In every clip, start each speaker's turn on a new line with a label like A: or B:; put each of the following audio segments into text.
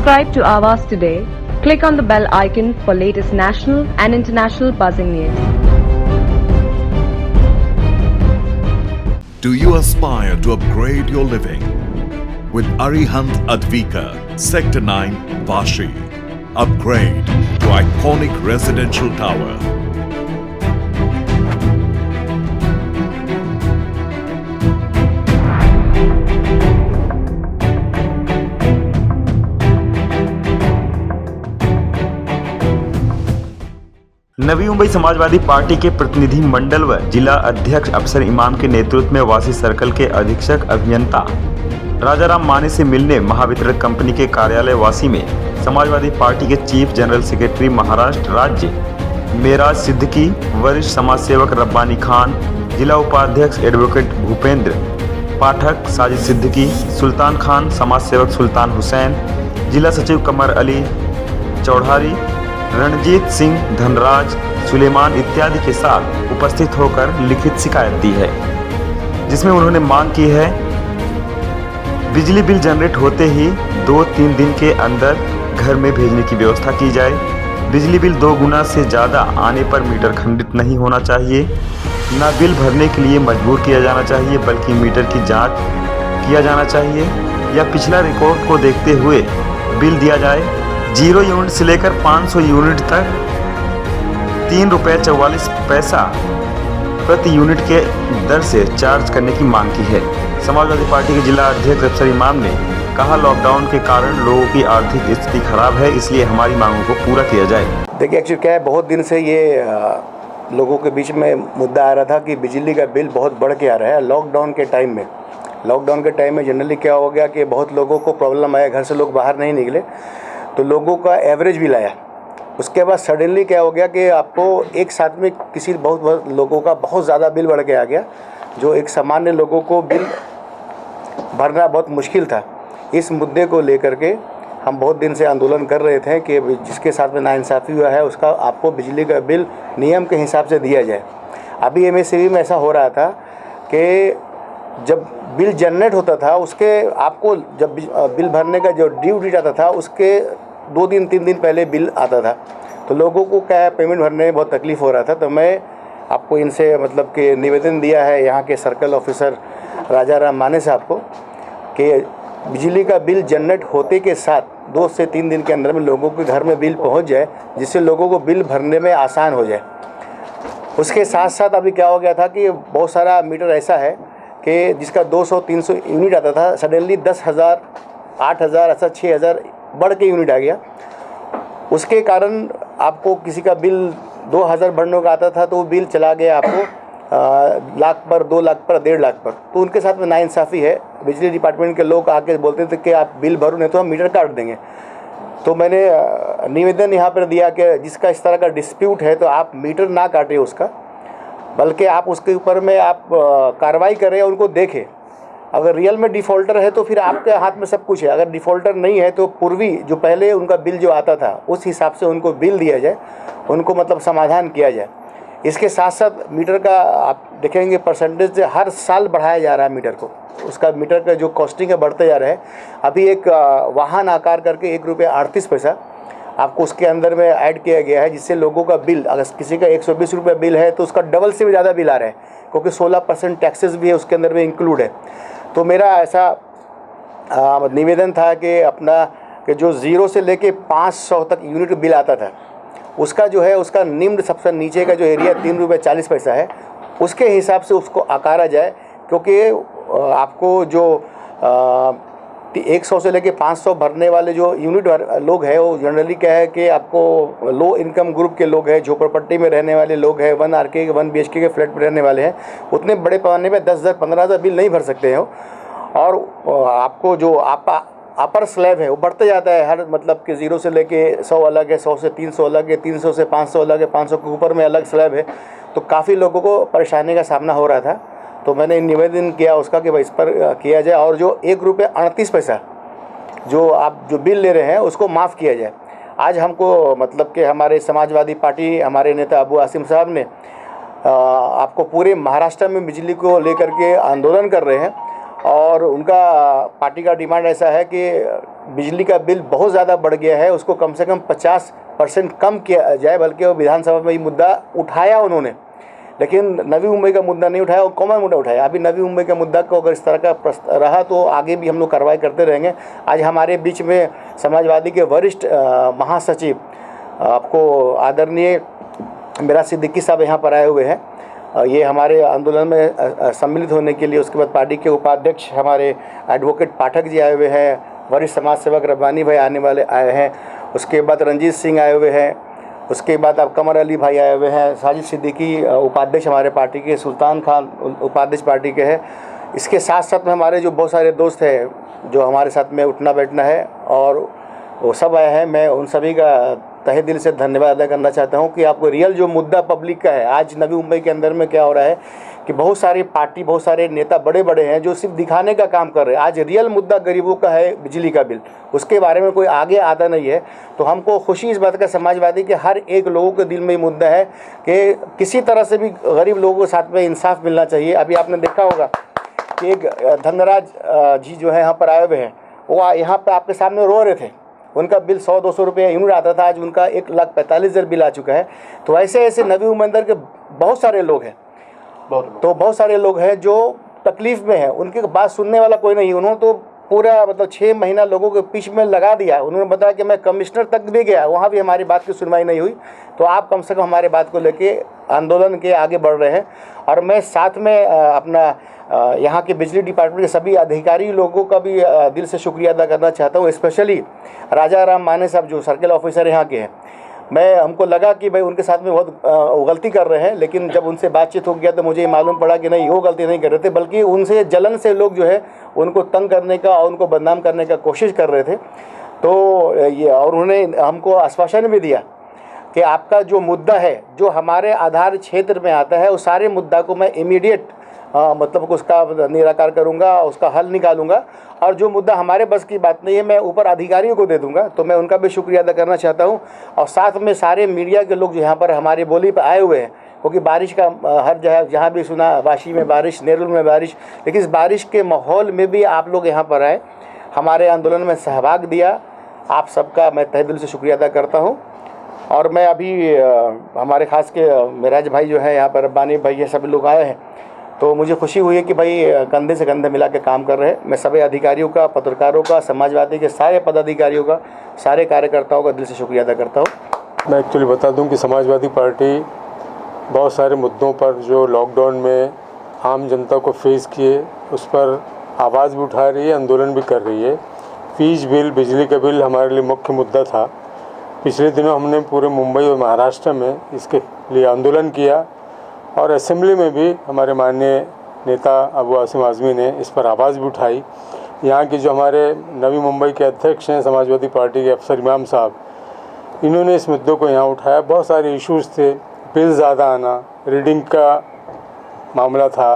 A: Subscribe to Awaaz today. Click on the bell icon for latest national and international buzzing news.
B: Do you aspire to upgrade your living? With Arihant Advika, Sector 9, Vashi. Upgrade to iconic residential tower.
C: Navi Mumbai Samajwadi party के प्रतिनिधि मंडल व जिला अध्यक्ष अफसर इमाम के नेतृत्व में वासी सर्कल के अधीक्षक अभियंता राजाराम माने से मिलने महावितरक कंपनी के कार्यालय वासी में समाजवादी पार्टी के चीफ जनरल सेक्रेटरी महाराष्ट्र राज्य मेराज सिद्दीकी, वरिष्ठ समाज सेवक रब्बानी खान, जिला उपाध्यक्ष एडवोकेट भूपेंद्र पाठक, साजिद सिद्दीकी, सुल्तान खान, समाज सेवक सुल्तान हुसैन, जिला सचिव कमर अली चौधारी, रणजीत सिंह, धनराज, सुलेमान इत्यादि के साथ उपस्थित होकर लिखित शिकायत दी है, जिसमें उन्होंने मांग की है बिजली बिल जनरेट होते ही 2-3 दिन के अंदर घर में भेजने की व्यवस्था की जाए। बिजली बिल 2 गुना से ज़्यादा आने पर मीटर खंडित नहीं होना चाहिए। न बिल भरने के लिए मजबूर किया जाना चाहिए, बल्कि मीटर की जांच किया जाना चाहिए या पिछला रिकॉर्ड को देखते हुए बिल दिया जाए। 0 यूनिट से लेकर 500 यूनिट तक ₹3.44 प्रति यूनिट के दर से चार्ज करने की मांग की है। समाजवादी पार्टी के जिला अध्यक्ष अफसर इमाम ने कहा, लॉकडाउन के कारण लोगों की आर्थिक स्थिति खराब है, इसलिए हमारी मांगों को पूरा किया जाए।
D: देखिए, एक्चुअली क्या है, बहुत दिन से ये लोगों के बीच में मुद्दा आ रहा था कि बिजली का बिल बहुत बढ़ के आ रहा है। लॉकडाउन के टाइम में जनरली क्या हो गया कि बहुत लोगों को प्रॉब्लम आया, घर से लोग बाहर नहीं निकले तो लोगों का एवरेज बिल आया। उसके बाद सडनली क्या हो गया कि आपको एक साथ में किसी बहुत लोगों का बहुत ज़्यादा बिल बढ़ के आ गया, जो एक सामान्य लोगों को बिल भरना बहुत मुश्किल था। इस मुद्दे को लेकर के हम बहुत दिन से आंदोलन कर रहे थे कि जिसके साथ में नाइंसाफ़ी हुआ है उसका आपको बिजली का बिल नियम के हिसाब से दिया जाए। अभी एमएससीबी में ऐसा हो रहा था कि जब बिल जनरेट होता था उसके आपको जब बिल भरने का जो ड्यू डेट आता था उसके 2 दिन 3 दिन पहले बिल आता था, तो लोगों को क्या है पेमेंट भरने में बहुत तकलीफ़ हो रहा था। तो मैं आपको इनसे मतलब कि निवेदन दिया है यहाँ के सर्कल ऑफिसर राजाराम माने साहब को कि बिजली का बिल जनरेट होते के साथ 2 से 3 दिन के अंदर में लोगों के घर में बिल पहुँच जाए, जिससे लोगों को बिल भरने में आसान हो जाए। उसके साथ साथ अभी क्या हो गया था कि बहुत सारा मीटर ऐसा है कि जिसका 200-300 यूनिट आता था, सडनली 10,000, 8,000 ऐसा 6,000 बढ़ के यूनिट आ गया। उसके कारण आपको किसी का बिल 2,000 भरने का आता था तो वो बिल चला गया आपको लाख पर, 2 लाख पर, 1.5 लाख पर। तो उनके साथ में नाइंसाफ़ी है। बिजली डिपार्टमेंट के लोग आके बोलते थे कि आप बिल भरो नहीं तो हम मीटर काट देंगे। तो मैंने निवेदन यहाँ पर दिया कि जिसका इस तरह का डिस्प्यूट है तो आप मीटर ना काटें उसका, बल्कि आप उसके ऊपर में आप कार्रवाई करें, उनको देखें। अगर रियल में डिफ़ॉल्टर है तो फिर आपके हाथ में सब कुछ है। अगर डिफ़ॉल्टर नहीं है तो पूर्वी जो पहले उनका बिल जो आता था उस हिसाब से उनको बिल दिया जाए, उनको मतलब समाधान किया जाए। इसके साथ साथ मीटर का आप देखेंगे परसेंटेज हर साल बढ़ाया जा रहा है मीटर को, उसका मीटर का जो कॉस्टिंग है बढ़ते जा रहा है। अभी एक वाहन आकार करके ₹1.38 आपको उसके अंदर में ऐड किया गया है, जिससे लोगों का बिल अगर किसी का ₹120 बिल है तो उसका डबल से भी ज़्यादा बिल आ रहा है, क्योंकि 16% टैक्सेस भी है उसके अंदर में इंक्लूड है। तो मेरा ऐसा निवेदन था कि अपना कि जो 0 से लेके 500 तक यूनिट बिल आता था उसका जो है उसका निम्न सबसे नीचे का जो एरिया ₹3.40 है, उसके हिसाब से उसको आकारा जाए। क्योंकि आपको जो 100 से लेके 500 भरने वाले जो यूनिट लोग हैं वो जनरली क्या है कि आपको लो इनकम ग्रुप के लोग हैं, झोपड़पट्टी में रहने वाले लोग हैं, 1 RK 1 BHK के फ्लैट में रहने वाले हैं। उतने बड़े पैमाने में 10,000 15,000 बिल नहीं भर सकते हैं। और आपको जो आपका अपर स्लैब है वो बढ़ते जाता है, हर मतलब कि 0 से लेके 100 अलग है, 100 से 300 अलग है, 300 से 500 अलग है, 500 के ऊपर में अलग स्लैब है। तो काफ़ी लोगों को परेशानी का सामना हो रहा था। तो मैंने निवेदन किया उसका कि भाई इस पर किया जाए और जो ₹1.38 जो आप जो बिल ले रहे हैं उसको माफ़ किया जाए। आज हमको मतलब कि हमारे समाजवादी पार्टी हमारे नेता अबू आसिम साहब ने आपको पूरे महाराष्ट्र में बिजली को लेकर के आंदोलन कर रहे हैं और उनका पार्टी का डिमांड ऐसा है कि बिजली का बिल बहुत ज़्यादा बढ़ गया है, उसको कम से कम 50% कम किया जाए। बल्कि वो विधानसभा में ये मुद्दा उठाया उन्होंने, लेकिन नवी मुंबई का मुद्दा नहीं उठाया, वो कॉमन मुद्दा उठाया। अभी नवी मुंबई के मुद्दा को अगर इस तरह का रहा तो आगे भी हम लोग कार्रवाई करते रहेंगे। आज हमारे बीच में समाजवादी के वरिष्ठ महासचिव आपको आदरणीय मेरा सिद्दीकी साहब यहाँ पर आए हुए हैं। ये हमारे आंदोलन में सम्मिलित होने के लिए। उसके बाद पार्टी के उपाध्यक्ष हमारे एडवोकेट पाठक जी आए हुए हैं, वरिष्ठ समाज सेवक रब्बानी भाई आए हैं। उसके बाद रंजीत सिंह आए हुए हैं। उसके बाद अब कमर अली भाई आए हुए हैं। साजिद सिद्दीकी उपाध्यक्ष हमारे पार्टी के, सुल्तान खान उपाध्यक्ष पार्टी के हैं। इसके साथ साथ में हमारे जो बहुत सारे दोस्त हैं जो हमारे साथ में उठना बैठना है, और वो सब आए हैं। मैं उन सभी का तहे दिल से धन्यवाद अदा करना चाहता हूं कि आपको रियल जो मुद्दा पब्लिक का है, आज नवी मुंबई के अंदर में क्या हो रहा है कि बहुत सारी पार्टी, बहुत सारे नेता बड़े बड़े हैं जो सिर्फ दिखाने का काम कर रहे हैं। आज रियल मुद्दा गरीबों का है बिजली का बिल, उसके बारे में कोई आगे आता नहीं है। तो हमको खुशी इस बात का समाजवादी के हर एक लोगों के दिल में ये मुद्दा है कि किसी तरह से भी गरीब लोगों के साथ में इंसाफ मिलना चाहिए। अभी आपने देखा होगा कि एक धनराज जी जो है यहाँ पर आए हुए हैं, वो यहाँ पर आपके सामने रो रहे थे। उनका बिल 100-200 रुपये यूनिट आता था, आज उनका 1,45,000 बिल आ चुका है। तो ऐसे ऐसे नवी मुंबई अंदर के बहुत सारे लोग हैं, बहुत सारे लोग हैं जो तकलीफ़ में हैं। उनकी बात सुनने वाला कोई नहीं। उन्होंने तो पूरा मतलब 6 महीना लोगों के पीछे में लगा दिया। उन्होंने बताया कि मैं कमिश्नर तक भी गया, वहाँ भी हमारी बात की सुनवाई नहीं हुई। तो आप कम से कम हमारे बात को लेके आंदोलन के आगे बढ़ रहे हैं। और मैं साथ में अपना यहाँ के बिजली डिपार्टमेंट के सभी अधिकारी लोगों का भी दिल से शुक्रिया अदा करना चाहता हूँ। स्पेशली राजा राम माने साहब जो सर्किल ऑफिसर यहाँ के हैं, हमको लगा कि भाई उनके साथ में बहुत गलती कर रहे हैं, लेकिन जब उनसे बातचीत हो गया तो मुझे मालूम पड़ा कि नहीं, वो गलती नहीं कर रहे थे, बल्कि उनसे जलन से लोग जो है उनको तंग करने का और उनको बदनाम करने का कोशिश कर रहे थे। तो ये, और उन्होंने हमको आश्वासन भी दिया कि आपका जो मुद्दा है जो हमारे आधार क्षेत्र में आता है, उस सारे मुद्दा को मैं इमीडिएट मतलब उसका निराकार करूँगा, उसका हल निकालूंगा। और जो मुद्दा हमारे बस की बात नहीं है, मैं ऊपर अधिकारियों को दे दूंगा। तो मैं उनका भी शुक्रिया अदा करना चाहता हूं। और साथ में सारे मीडिया के लोग जो यहाँ पर हमारी बोली पर आए हुए हैं, क्योंकि बारिश का हर जहाँ भी सुना, वाशी में बारिश, नेरुल में बारिश, लेकिन इस बारिश के माहौल में भी आप लोग यहाँ पर आए, हमारे आंदोलन में सहभाग दिया। आप सबका मैं तहे दिल से शुक्रिया अदा करता हूँ। और मैं अभी हमारे खास के मेराज भाई जो है यहाँ पर, रब्बानी भाई, ये सभी लोग आए हैं, तो मुझे खुशी हुई है कि भाई कंधे से कंधे मिला के काम कर रहे हैं। मैं सभी अधिकारियों का, पत्रकारों का, समाजवादी के सारे पदाधिकारियों का, सारे कार्यकर्ताओं का दिल से शुक्रिया अदा करता हूँ।
E: मैं एक्चुअली बता दूं कि समाजवादी पार्टी बहुत सारे मुद्दों पर जो लॉकडाउन में आम जनता को फेस किए, उस पर आवाज़ भी उठा रही है, आंदोलन भी कर रही है। फीस बिल, बिजली का बिल हमारे लिए मुख्य मुद्दा था। पिछले दिनों हमने पूरे मुंबई और महाराष्ट्र में इसके लिए आंदोलन किया, और असेंबली में भी हमारे माननीय नेता अबू आसिम आज़मी ने इस पर आवाज़ भी उठाई। यहाँ के जो हमारे नवी मुंबई के अध्यक्ष हैं समाजवादी पार्टी के अफसर इमाम साहब, इन्होंने इस मुद्दों को यहाँ उठाया। बहुत सारे इश्यूज़ थे, बिल ज़्यादा आना, रीडिंग का मामला था,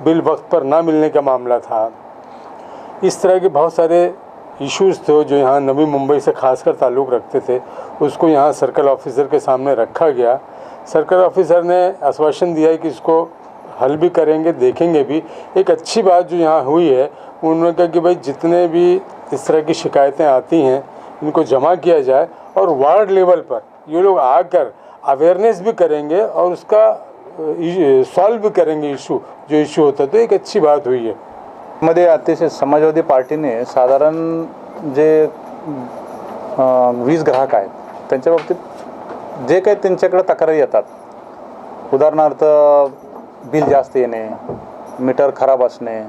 E: बिल वक्त पर ना मिलने का मामला था। इस तरह के बहुत सारे इश्यूज़ थे जो यहाँ नवी मुंबई से खासकर ताल्लुक़ रखते थे। उसको यहाँ सर्कल ऑफिसर के सामने रखा गया। सर्कल ऑफिसर ने आश्वासन दिया है कि इसको हल भी करेंगे, देखेंगे भी। एक अच्छी बात जो यहाँ हुई है, उन्होंने कहा कि भाई जितने भी इस तरह की शिकायतें आती हैं इनको जमा किया जाए, और वार्ड लेवल पर ये लोग आकर अवेयरनेस भी करेंगे और उसका सॉल्व भी करेंगे इशू, जो इशू होता है। तो एक अच्छी बात हुई है।
F: मध्ये अतिशय समाजवादी पार्टीने साधारण जे वीज ग्राहक आहेत त्यांच्या बाबतीत जे काही त्यांच्याकडे तक्रारी येतात, उदाहरणार्थ बिल जास्त येणे, मीटर खराब असणे,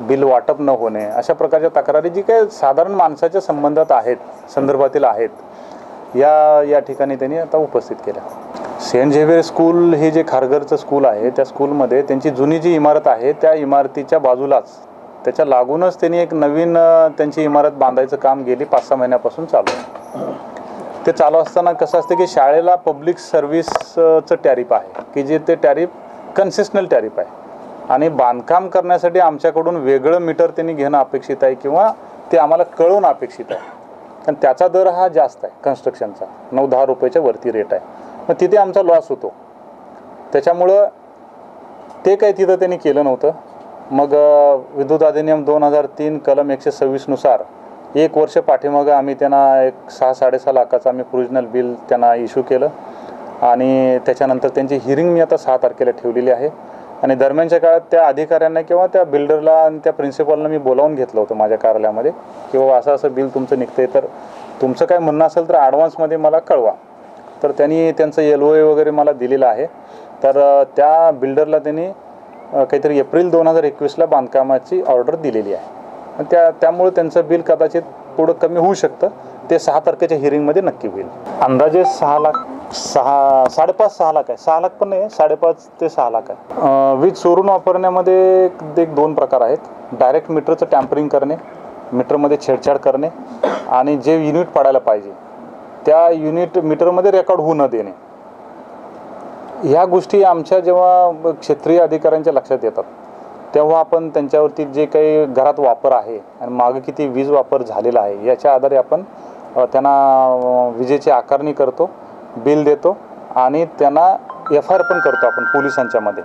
F: बिल वाटप न होणे, अशा प्रकारच्या तक्रारी जी काही साधारण माणसाच्या संदर्भातील आहेत, या ठिकाणी त्यांनी आता उपस्थित केल्या। सेंट झेवियर स्कूल हे जे खारघरचं स्कूल आहे, त्या स्कूलमध्ये त्यांची जुनी जी इमारत आहे त्या इमारतीच्या बाजूलाच, त्याच्या लागूनच त्यांनी एक नवीन त्यांची इमारत बांधायचं काम गेली 5-6 महिन्यापासून चालू आहे। ते चालू असताना कसं असतं की शाळेला पब्लिक सर्व्हिसचं टॅरिफ आहे की जे ते टॅरिफ कन्सिस्टंट टॅरिफ आहे, आणि बांधकाम करण्यासाठी आमच्याकडून वेगळं मीटर त्यांनी घेणं अपेक्षित आहे किंवा ते आम्हाला कळवणं अपेक्षित आहे। कारण त्याचा दर हा जास्त आहे, कन्स्ट्रक्शनचा 9-10 रुपयाच्या वरती रेट आहे। मग तिथे आमचा लॉस होतो, त्याच्यामुळं ते काही तिथं त्यांनी केलं नव्हतं। मग विद्युत अधिनियम 2003 कलम 126 नुसार 1 वर्ष पाठीमागं आम्ही त्यांना एक 6-6.5 लाखाचं आम्ही प्रोविजनल बिल त्यांना इश्यू केलं आणि त्याच्यानंतर त्यांची हिअरिंग मी आता 6 तारखेला ठेवलेली आहे आणि दरम्यानच्या काळात त्या अधिकाऱ्यांना किंवा त्या बिल्डरला आणि त्या प्रिन्सिपलला मी बोलावून घेतलं होतं माझ्या कार्यालयामध्ये की बाबा असं बिल तुमचं निघतंय तर तुमचं काय म्हणणं असेल तर ॲडव्हान्समध्ये मला कळवा. तर त्यांनी त्यांचं LOA वगैरे मला दिलेलं आहे. तर त्या बिल्डरला त्यांनी काहीतरी एप्रिल 2021ला बांधकामाची ऑर्डर दिलेली आहे. त्यामुळे त्यांचं बिल कदाचित पुढं कमी होऊ शकतं. ते 6 तारखेच्या हिअरिंगमध्ये नक्की होईल. अंदाजे 6 लाख 5.5-6 लाख आहे. 6 लाख पण नाही, 5.5 ते 6 लाख आहे. वीज चोरून वापरण्यामध्ये एक 2 प्रकार आहेत. डायरेक्ट मीटरचं टॅम्परिंग करणे, मीटरमध्ये छेडछाड करणे आणि जे युनिट पडायला पाहिजे त्या युनिट मीटरमध्ये रेकॉर्ड होऊ न देणे. ह्या गोष्टी आमच्या जेव्हा क्षेत्रीय अधिकाऱ्यांच्या लक्षात येतात तेव्हा आपण त्यांच्यावरती जे काही घरात वापर आहे आणि मागे किती वीज वापर झालेला आहे याच्या आधारे आपण त्यांना विजेची आकारणी करतो, बिल देतो आणि त्यांना FIR पण करतो आपण पोलिसांच्यामध्ये.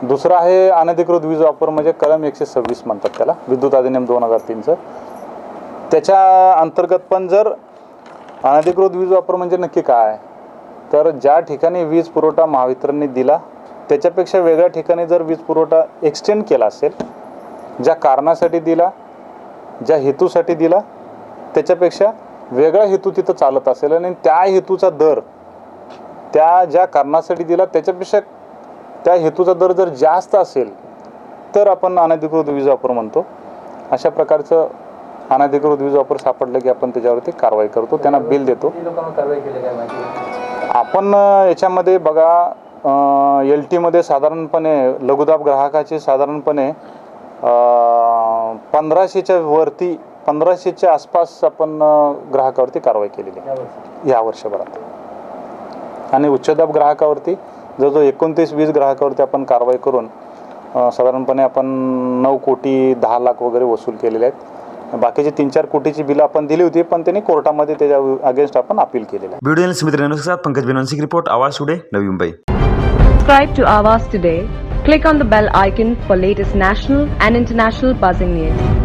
F: दुसरं आहे अनधिकृत वीज वापर म्हणजे कलम 126 म्हणतात त्याला, विद्युत अधिनियम 2003चं. त्याच्या अंतर्गत पण जर अनधिकृत वीज वापर म्हणजे नक्की काय, तर ज्या ठिकाणी वीज पुरवठा महावितरणने दिला त्याच्यापेक्षा वेगळ्या ठिकाणी जर वीज पुरवठा एक्सटेंड केला असेल, ज्या कारणासाठी दिला, ज्या हेतूसाठी दिला त्याच्यापेक्षा वेगळा हेतू तिथं चालत असेल आणि त्या हेतूचा दर त्या ज्या कारणासाठी दिला त्याच्यापेक्षा त्या हेतूचा दर जर जास्त असेल तर आपण अनधिकृत वीज वापर म्हणतो. अशा प्रकारचं अनधिकृत वीज वापर सापडलं की आपण त्याच्यावरती कारवाई करतो, त्यांना बिल देतो. आपण याच्यामध्ये बघा LT मध्ये साधारणपणे लघुदाब ग्राहकाचे साधारणपणे 1500च्या वरती 1500च्या आसपास आपण ग्राहकावरती कारवाई केलेली आहे या वर्षभरात आणि उच्चदाब ग्राहकावरती जवळजवळ 29-20 ग्राहकावरती आपण कारवाई करून साधारणपणे आपण 9 कोटी 10 लाख वगैरे वसूल केलेले आहेत. बाकीचे 3-4 कोटीची बिलं आपण दिली होती पण त्यांनी कोर्टामध्ये त्याच्या अगेन्स्ट आपण अपील केलेलं आहे.
C: वीडियो सुमित रेणू के साथ पंकज बेनवासी की रिपोर्ट, आवाज today, Navi Mumbai.
A: Subscribe to Awaaz today. Click on the bell icon for latest national and international buzzing news.